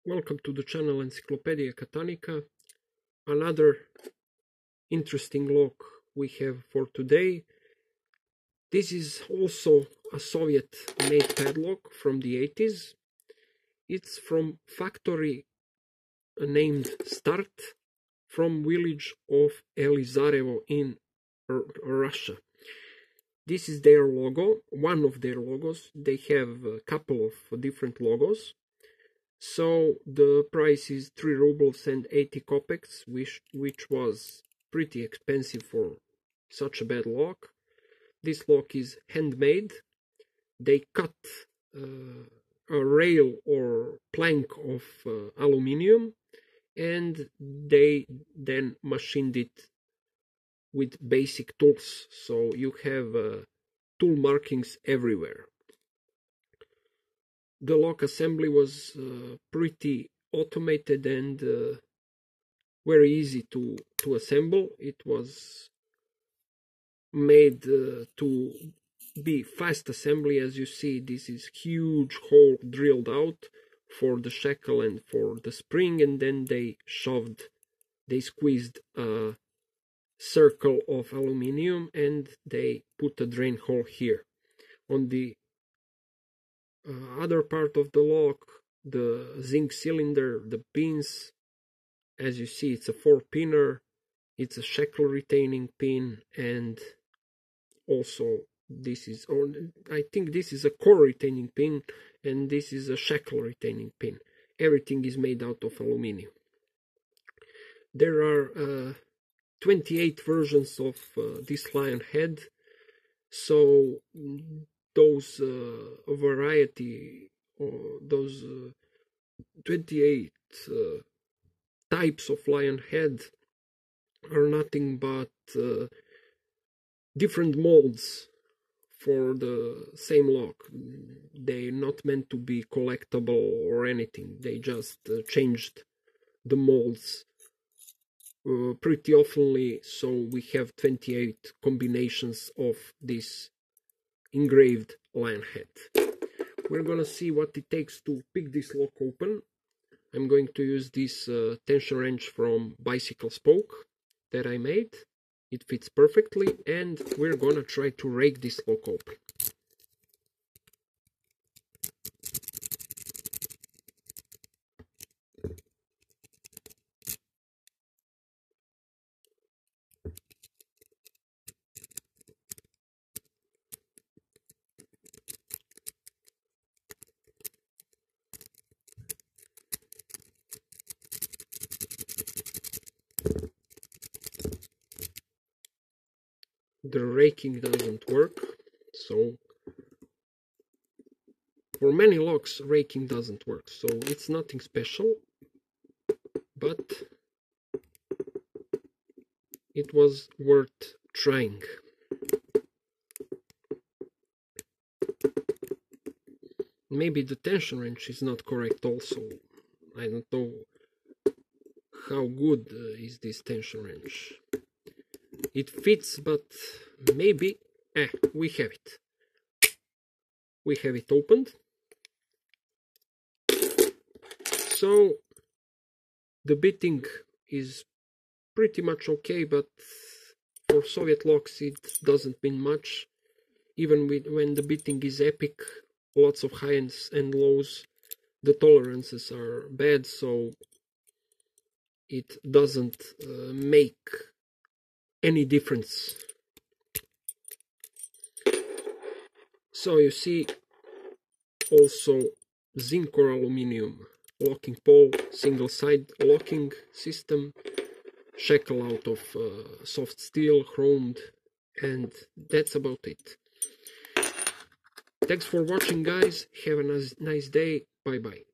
Welcome to the channel Encyclopedia Catanica. Another interesting lock we have for today. This is also a Soviet-made padlock from the 80s. It's from factory named Start from village of Elizarevo in Russia. This is their logo, one of their logos. They have a couple of different logos. So the price is 3 rubles and 80 kopecks, which was pretty expensive for such a bad lock. This lock is handmade. They cut a rail or plank of aluminium, and they then machined it with basic tools. So you have tool markings everywhere. The lock assembly was pretty automated and very easy to assemble. It was made to be fast assembly. As you see, this is huge hole drilled out for the shackle and for the spring, and then they squeezed a circle of aluminium and they put a drain hole here. On the other part of the lock, the zinc cylinder, the pins, as you see, it's a 4-pinner, it's a shackle retaining pin, and also this is, or I think this is a core retaining pin, and this is a shackle retaining pin. Everything is made out of aluminium. There are 28 versions of this lionhead, so those variety, or those 28 types of lionhead are nothing but different molds for the same lock. They're not meant to be collectible or anything. They just changed the molds pretty oftenly, so we have 28 combinations of this engraved lionhead. We're gonna see what it takes to pick this lock open. I'm going to use this tension wrench from Bicycle Spoke that I made. It fits perfectly, and we're gonna try to rake this lock open. The raking doesn't work, so for many locks raking doesn't work, so it's nothing special, but it was worth trying. Maybe the tension wrench is not correct also. I don't know how good is this tension wrench. It fits, but maybe we have it. We have it opened. So the bitting is pretty much okay, but for Soviet locks it doesn't mean much. Even when the bitting is epic, lots of highs and lows, the tolerances are bad, so it doesn't make any difference. So you see, also zinc or aluminium locking pole, single side locking system, shackle out of soft steel, chromed, and that's about it. Thanks for watching, guys. Have a nice day. Bye bye.